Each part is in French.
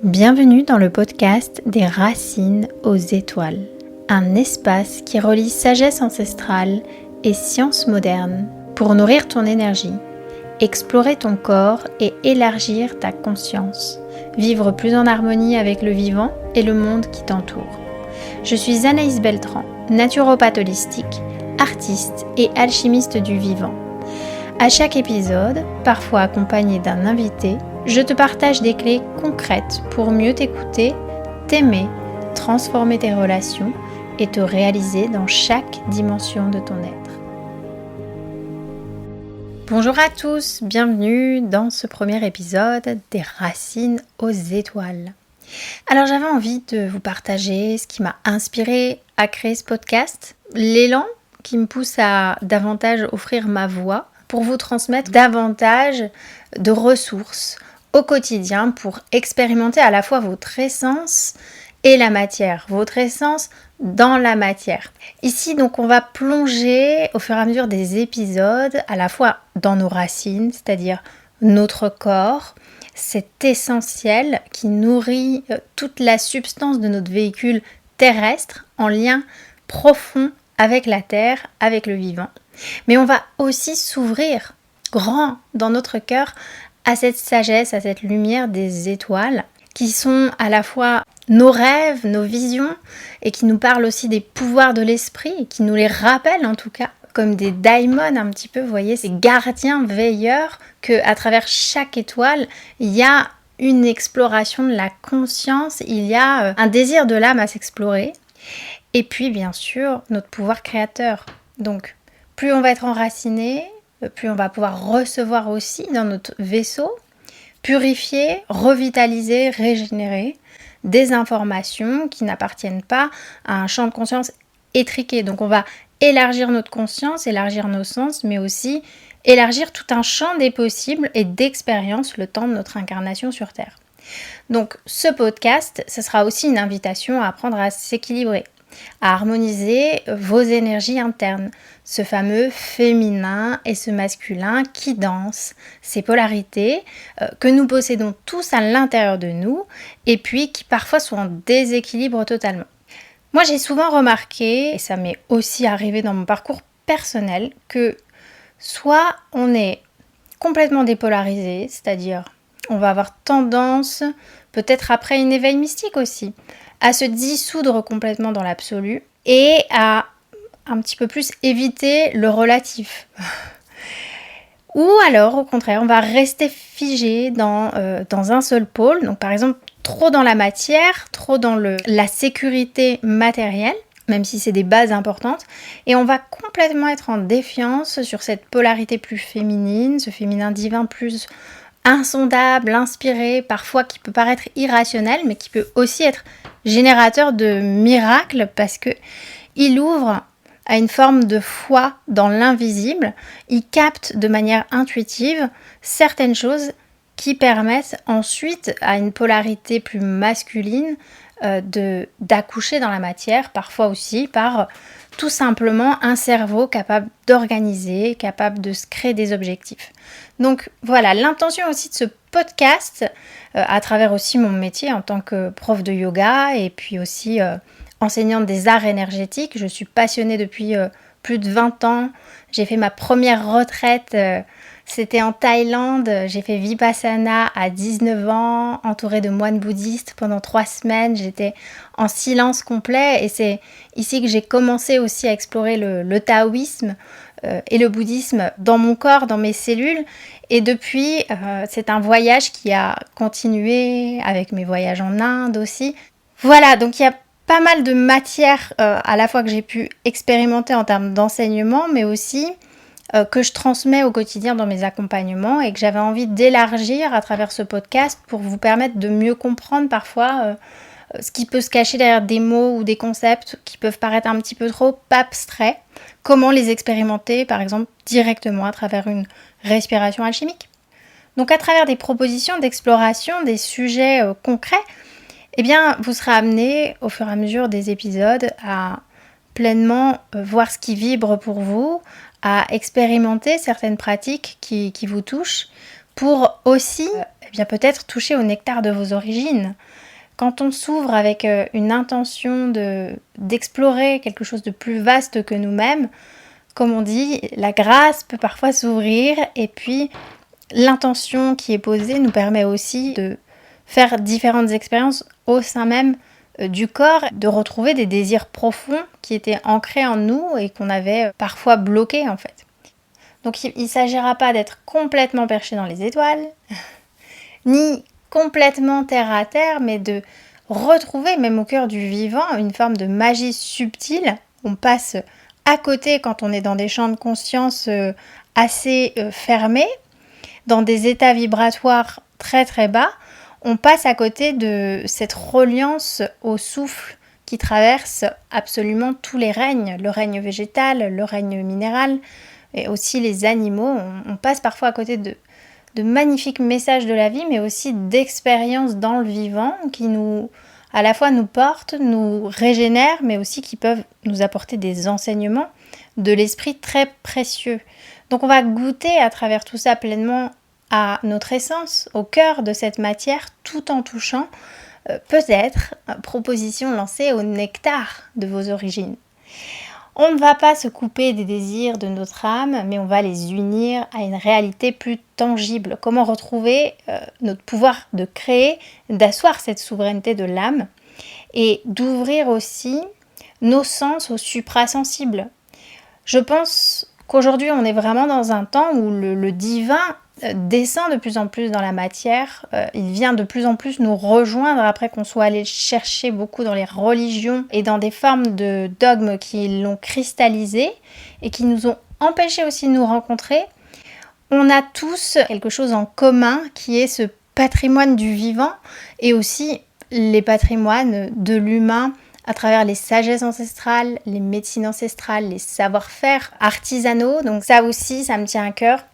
Bienvenue dans le podcast des racines aux étoiles, un espace qui relie sagesse ancestrale et science moderne pour nourrir ton énergie, explorer ton corps et élargir ta conscience, vivre plus en harmonie avec le vivant et le monde qui t'entoure. Je suis Anaïs Beltran, naturopathe holistique, artiste et alchimiste du vivant. À chaque épisode, parfois accompagné d'un invité, je te partage des clés concrètes pour mieux t'écouter, t'aimer, transformer tes relations et te réaliser dans chaque dimension de ton être. Bonjour à tous, bienvenue dans ce premier épisode des racines aux étoiles. Alors j'avais envie de vous partager ce qui m'a inspiré à créer ce podcast, l'élan qui me pousse à davantage offrir ma voix pour vous transmettre davantage de ressources au quotidien pour expérimenter à la fois votre essence et la matière, votre essence dans la matière. Ici, donc, on va plonger au fur et à mesure des épisodes à la fois dans nos racines, c'est-à-dire notre corps, cet essentiel qui nourrit toute la substance de notre véhicule terrestre en lien profond avec la terre, avec le vivant. Mais on va aussi s'ouvrir grand dans notre cœur à cette sagesse, à cette lumière des étoiles qui sont à la fois nos rêves, nos visions et qui nous parlent aussi des pouvoirs de l'esprit, qui nous les rappellent en tout cas comme des daimons un petit peu, vous voyez, ces gardiens veilleurs qu'à travers chaque étoile, il y a une exploration de la conscience, il y a un désir de l'âme à s'explorer et puis bien sûr notre pouvoir créateur. Donc plus on va être enraciné, plus on va pouvoir recevoir aussi dans notre vaisseau, purifier, revitaliser, régénérer des informations qui n'appartiennent pas à un champ de conscience étriqué. Donc on va élargir notre conscience, élargir nos sens, mais aussi élargir tout un champ des possibles et d'expériences le temps de notre incarnation sur Terre. Donc ce podcast, ce sera aussi une invitation à apprendre à s'équilibrer, à harmoniser vos énergies internes, ce fameux féminin et ce masculin qui dansent, ces polarités que nous possédons tous à l'intérieur de nous et puis qui parfois sont en déséquilibre totalement. Moi j'ai souvent remarqué, et ça m'est aussi arrivé dans mon parcours personnel, que soit on est complètement dépolarisé, c'est-à-dire on va avoir tendance, peut-être après une éveil mystique aussi, à se dissoudre complètement dans l'absolu et à un petit peu plus éviter le relatif. Ou alors, au contraire, on va rester figé dans un seul pôle. Donc, par exemple, trop dans la matière, trop dans la sécurité matérielle, même si c'est des bases importantes. Et on va complètement être en défiance sur cette polarité plus féminine, ce féminin divin plus insondable, inspiré, parfois qui peut paraître irrationnel, mais qui peut aussi être générateur de miracles parce que il ouvre à une forme de foi dans l'invisible, il capte de manière intuitive certaines choses qui permettent ensuite à une polarité plus masculine d'accoucher dans la matière, parfois aussi par tout simplement un cerveau capable d'organiser, capable de se créer des objectifs. Donc voilà, l'intention aussi de ce podcast, à travers aussi mon métier en tant que prof de yoga et puis aussi enseignante des arts énergétiques. Je suis passionnée depuis plus de 20 ans. J'ai fait ma première retraite, c'était en Thaïlande. J'ai fait Vipassana à 19 ans, entourée de moines bouddhistes pendant 3 semaines. J'étais en silence complet et c'est ici que j'ai commencé aussi à explorer le taoïsme et le bouddhisme dans mon corps, dans mes cellules. Et depuis, c'est un voyage qui a continué avec mes voyages en Inde aussi. Voilà, donc il y a pas mal de matières à la fois que j'ai pu expérimenter en termes d'enseignement, mais aussi que je transmets au quotidien dans mes accompagnements et que j'avais envie d'élargir à travers ce podcast pour vous permettre de mieux comprendre parfois ce qui peut se cacher derrière des mots ou des concepts qui peuvent paraître un petit peu trop abstraits. Comment les expérimenter, par exemple, directement à travers une respiration alchimique. Donc à travers des propositions d'exploration, des sujets concrets, eh bien, vous serez amené au fur et à mesure des épisodes à pleinement voir ce qui vibre pour vous, à expérimenter certaines pratiques qui vous touchent, pour aussi bien peut-être toucher au nectar de vos origines. Quand on s'ouvre avec une intention d'explorer quelque chose de plus vaste que nous-mêmes, comme on dit, la grâce peut parfois s'ouvrir et puis l'intention qui est posée nous permet aussi de faire différentes expériences au sein même du corps, de retrouver des désirs profonds qui étaient ancrés en nous et qu'on avait parfois bloqués en fait. Donc il ne s'agira pas d'être complètement perché dans les étoiles, ni complètement terre à terre, mais de retrouver, même au cœur du vivant, une forme de magie subtile. On passe à côté quand on est dans des champs de conscience assez fermés, dans des états vibratoires très très bas. On passe à côté de cette reliance au souffle qui traverse absolument tous les règnes, le règne végétal, le règne minéral, et aussi les animaux. On passe parfois à côté de magnifiques messages de la vie, mais aussi d'expériences dans le vivant qui à la fois nous portent, nous régénèrent, mais aussi qui peuvent nous apporter des enseignements de l'esprit très précieux. Donc on va goûter à travers tout ça pleinement à notre essence, au cœur de cette matière, tout en touchant peut-être proposition lancée au nectar de vos origines. On ne va pas se couper des désirs de notre âme, mais on va les unir à une réalité plus tangible. Comment retrouver notre pouvoir de créer, d'asseoir cette souveraineté de l'âme et d'ouvrir aussi nos sens au suprasensible. Je pense qu'aujourd'hui, on est vraiment dans un temps où le divin descend de plus en plus dans la matière, il vient de plus en plus nous rejoindre après qu'on soit allé chercher beaucoup dans les religions et dans des formes de dogmes qui l'ont cristallisé et qui nous ont empêchés aussi de nous rencontrer. On a tous quelque chose en commun qui est ce patrimoine du vivant et aussi les patrimoines de l'humain à travers les sagesses ancestrales, les médecines ancestrales, les savoir-faire artisanaux. Donc ça aussi, ça me tient à cœur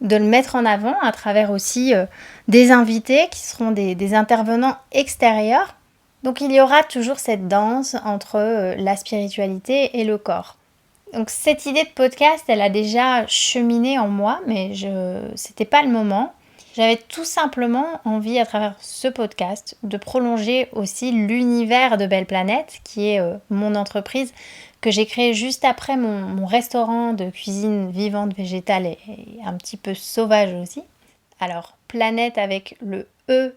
de le mettre en avant à travers aussi des invités qui seront des intervenants extérieurs. Donc il y aura toujours cette danse entre la spiritualité et le corps. Donc cette idée de podcast, elle a déjà cheminé en moi, mais c'était pas le moment. J'avais tout simplement envie, à travers ce podcast, de prolonger aussi l'univers de Belle Planète, qui est mon entreprise que j'ai créée juste après mon restaurant de cuisine vivante, végétale et un petit peu sauvage aussi. Alors, planète avec le E,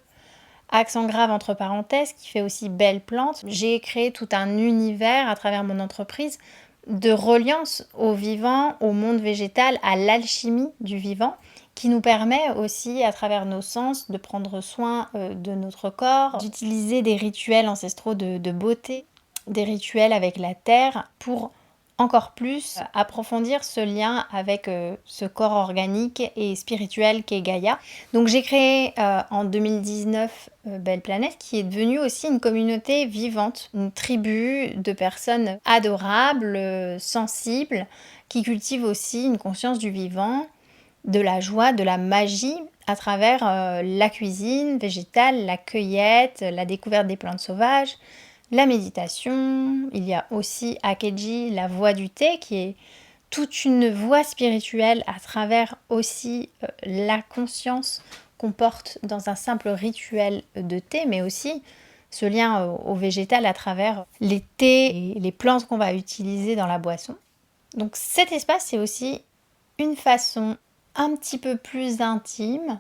accent grave entre parenthèses, qui fait aussi Belle Plante. J'ai créé tout un univers à travers mon entreprise de reliance au vivant, au monde végétal, à l'alchimie du vivant, qui nous permet aussi, à travers nos sens, de prendre soin de notre corps, d'utiliser des rituels ancestraux de beauté, des rituels avec la terre pour encore plus approfondir ce lien avec ce corps organique et spirituel qu'est Gaïa. Donc j'ai créé en 2019 Belle Planète, qui est devenue aussi une communauté vivante, une tribu de personnes adorables, sensibles, qui cultivent aussi une conscience du vivant, de la joie, de la magie à travers la cuisine végétale, la cueillette, la découverte des plantes sauvages, la méditation. Il y a aussi Akeji, la voie du thé, qui est toute une voie spirituelle à travers aussi la conscience qu'on porte dans un simple rituel de thé, mais aussi ce lien au végétal à travers les thés et les plantes qu'on va utiliser dans la boisson. Donc cet espace, c'est aussi une façon un petit peu plus intime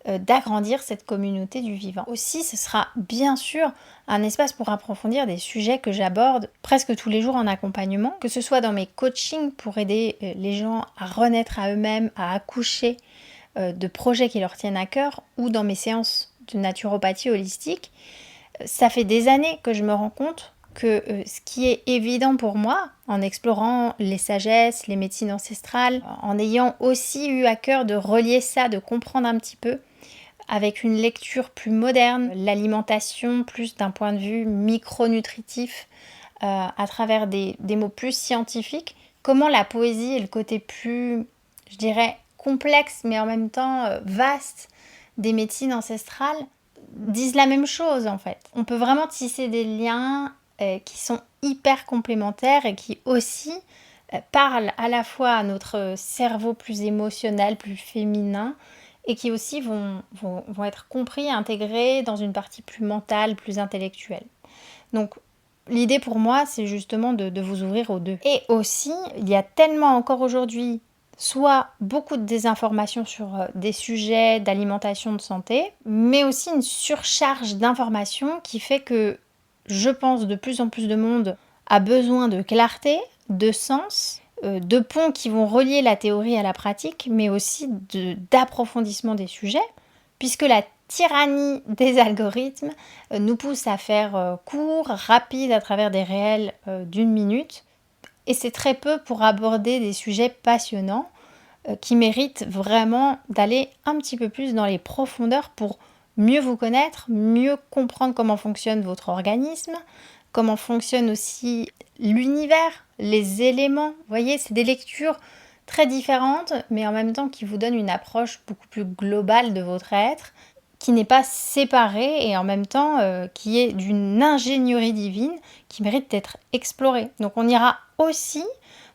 d'agrandir cette communauté du vivant. Aussi, ce sera bien sûr un espace pour approfondir des sujets que j'aborde presque tous les jours en accompagnement, que ce soit dans mes coachings pour aider les gens à renaître à eux-mêmes, à accoucher de projets qui leur tiennent à cœur, ou dans mes séances de naturopathie holistique. Ça fait des années que je me rends compte que ce qui est évident pour moi, en explorant les sagesses, les médecines ancestrales, en ayant aussi eu à cœur de relier ça, de comprendre un petit peu, avec une lecture plus moderne, l'alimentation plus d'un point de vue micronutritif, à travers des mots plus scientifiques, comment la poésie et le côté plus, je dirais, complexe, mais en même temps vaste des médecines ancestrales disent la même chose en fait. On peut vraiment tisser des liens qui sont hyper complémentaires et qui aussi parlent à la fois à notre cerveau plus émotionnel, plus féminin, et qui aussi vont être compris, intégrés dans une partie plus mentale, plus intellectuelle. Donc l'idée pour moi, c'est justement de vous ouvrir aux deux. Et aussi, il y a tellement encore aujourd'hui soit beaucoup de désinformation sur des sujets d'alimentation, de santé, mais aussi une surcharge d'informations qui fait que je pense de plus en plus de monde a besoin de clarté, de sens, de ponts qui vont relier la théorie à la pratique, mais aussi d'approfondissement des sujets, puisque la tyrannie des algorithmes nous pousse à faire court, rapide à travers des réels d'une minute, et c'est très peu pour aborder des sujets passionnants qui méritent vraiment d'aller un petit peu plus dans les profondeurs pour mieux vous connaître, mieux comprendre comment fonctionne votre organisme, comment fonctionne aussi l'univers, les éléments. Vous voyez, c'est des lectures très différentes, mais en même temps qui vous donnent une approche beaucoup plus globale de votre être, qui n'est pas séparée et en même temps qui est d'une ingénierie divine qui mérite d'être explorée. Donc on ira aussi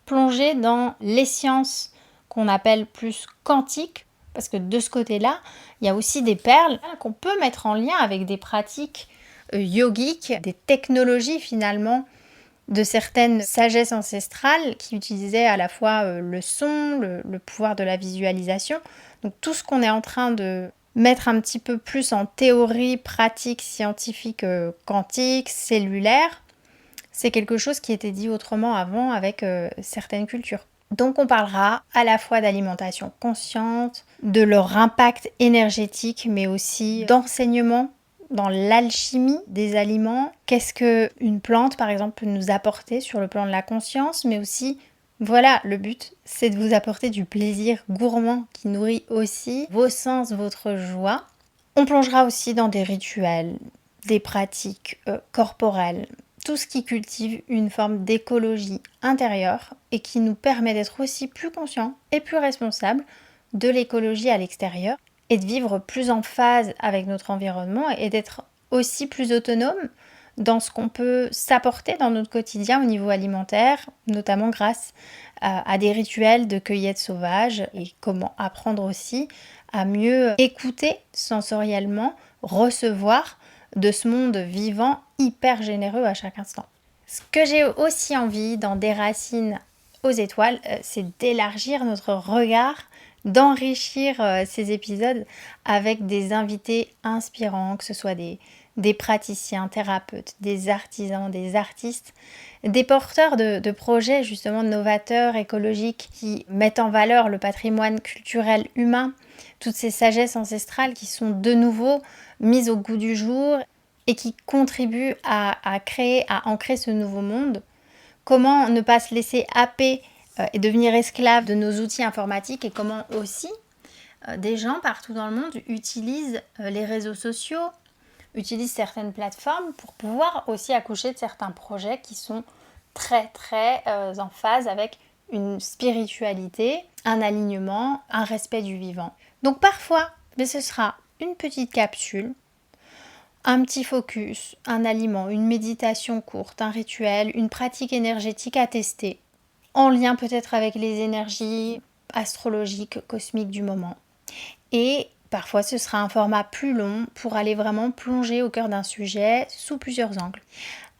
plonger dans les sciences qu'on appelle plus quantiques, parce que de ce côté-là, il y a aussi des perles qu'on peut mettre en lien avec des pratiques yogiques, des technologies finalement, de certaines sagesses ancestrales qui utilisaient à la fois le son, le pouvoir de la visualisation. Donc tout ce qu'on est en train de mettre un petit peu plus en théorie, pratique, scientifique, quantique, cellulaire, c'est quelque chose qui était dit autrement avant avec certaines cultures. Donc on parlera à la fois d'alimentation consciente, de leur impact énergétique, mais aussi d'enseignement dans l'alchimie des aliments. Qu'est-ce qu'une plante, par exemple, peut nous apporter sur le plan de la conscience, mais aussi, voilà, le but, c'est de vous apporter du plaisir gourmand qui nourrit aussi vos sens, votre joie. On plongera aussi dans des rituels, des pratiques corporelles, tout ce qui cultive une forme d'écologie intérieure et qui nous permet d'être aussi plus conscients et plus responsables de l'écologie à l'extérieur et de vivre plus en phase avec notre environnement et d'être aussi plus autonome dans ce qu'on peut s'apporter dans notre quotidien au niveau alimentaire, notamment grâce à des rituels de cueillette sauvage et comment apprendre aussi à mieux écouter sensoriellement, recevoir de ce monde vivant hyper généreux à chaque instant. Ce que j'ai aussi envie dans Des racines aux étoiles, c'est d'élargir notre regard, d'enrichir ces épisodes avec des invités inspirants, que ce soit des praticiens, thérapeutes, des artisans, des artistes, des porteurs de projets justement novateurs, écologiques, qui mettent en valeur le patrimoine culturel humain, toutes ces sagesses ancestrales qui sont de nouveau mises au goût du jour et qui contribuent à ancrer ce nouveau monde. Comment ne pas se laisser happer et devenir esclave de nos outils informatiques, et comment aussi des gens partout dans le monde utilisent les réseaux sociaux, utilisent certaines plateformes pour pouvoir aussi accoucher de certains projets qui sont très très en phase avec une spiritualité, un alignement, un respect du vivant. Donc parfois, ce sera une petite capsule, un petit focus, un aliment, une méditation courte, un rituel, une pratique énergétique à tester, en lien peut-être avec les énergies astrologiques, cosmiques du moment. Et parfois ce sera un format plus long pour aller vraiment plonger au cœur d'un sujet sous plusieurs angles.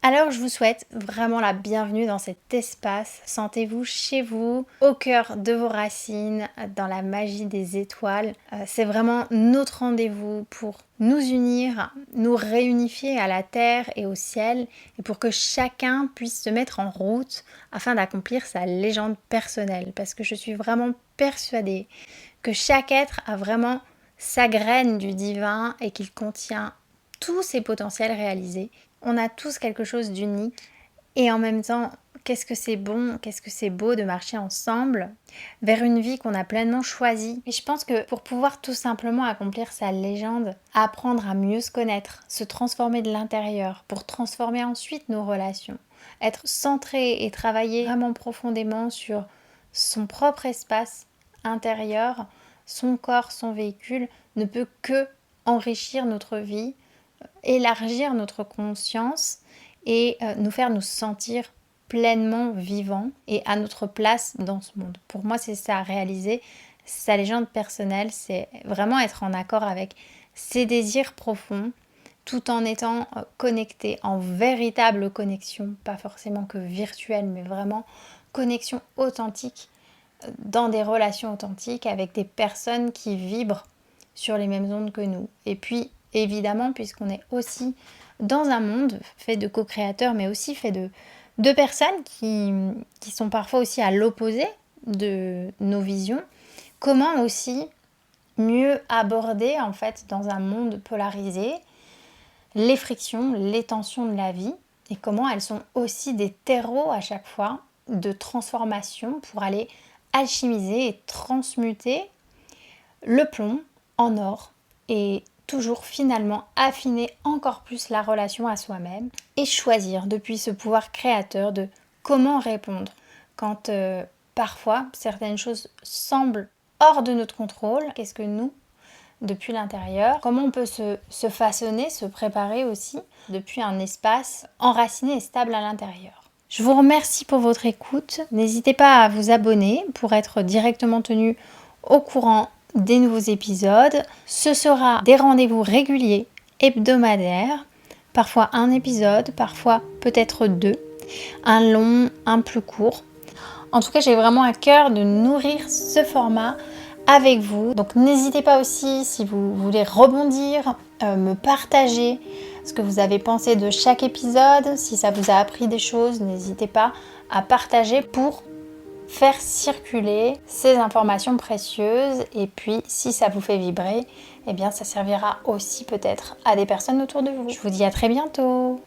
Alors je vous souhaite vraiment la bienvenue dans cet espace. Sentez-vous chez vous, au cœur de vos racines, dans la magie des étoiles. C'est vraiment notre rendez-vous pour nous unir, nous réunifier à la terre et au ciel, et pour que chacun puisse se mettre en route afin d'accomplir sa légende personnelle. Parce que je suis vraiment persuadée que chaque être a vraiment sa graine du divin et qu'il contient tous ses potentiels réalisés. On a tous quelque chose d'unique et en même temps, qu'est-ce que c'est bon, qu'est-ce que c'est beau de marcher ensemble vers une vie qu'on a pleinement choisie. Et je pense que pour pouvoir tout simplement accomplir sa légende, apprendre à mieux se connaître, se transformer de l'intérieur pour transformer ensuite nos relations, être centré et travailler vraiment profondément sur son propre espace intérieur, son corps, son véhicule, ne peut que enrichir notre vie, élargir notre conscience et nous faire nous sentir pleinement vivants et à notre place dans ce monde. Pour moi, c'est ça à réaliser, sa légende personnelle, c'est vraiment être en accord avec ses désirs profonds, tout en étant connecté, en véritable connexion, pas forcément que virtuelle, mais vraiment connexion authentique, dans des relations authentiques avec des personnes qui vibrent sur les mêmes ondes que nous. Et puis, évidemment, puisqu'on est aussi dans un monde fait de co-créateurs, mais aussi fait de personnes qui sont parfois aussi à l'opposé de nos visions, comment aussi mieux aborder en fait dans un monde polarisé les frictions, les tensions de la vie et comment elles sont aussi des terreaux à chaque fois de transformation pour aller alchimiser et transmuter le plomb en or et toujours finalement affiner encore plus la relation à soi-même et choisir depuis ce pouvoir créateur de comment répondre quand parfois certaines choses semblent hors de notre contrôle. Qu'est-ce que nous, depuis l'intérieur, comment on peut se façonner, se préparer aussi depuis un espace enraciné et stable à l'intérieur. Je vous remercie pour votre écoute. N'hésitez pas à vous abonner pour être directement tenu au courant des nouveaux épisodes. Ce sera des rendez-vous réguliers, hebdomadaires, parfois un épisode, parfois peut-être 2, un long, un plus court. En tout cas, j'ai vraiment à cœur de nourrir ce format avec vous. Donc n'hésitez pas aussi, si vous voulez rebondir, me partager ce que vous avez pensé de chaque épisode. Si ça vous a appris des choses, n'hésitez pas à partager pour faire circuler ces informations précieuses. Et puis, si ça vous fait vibrer, eh bien, ça servira aussi peut-être à des personnes autour de vous. Je vous dis à très bientôt.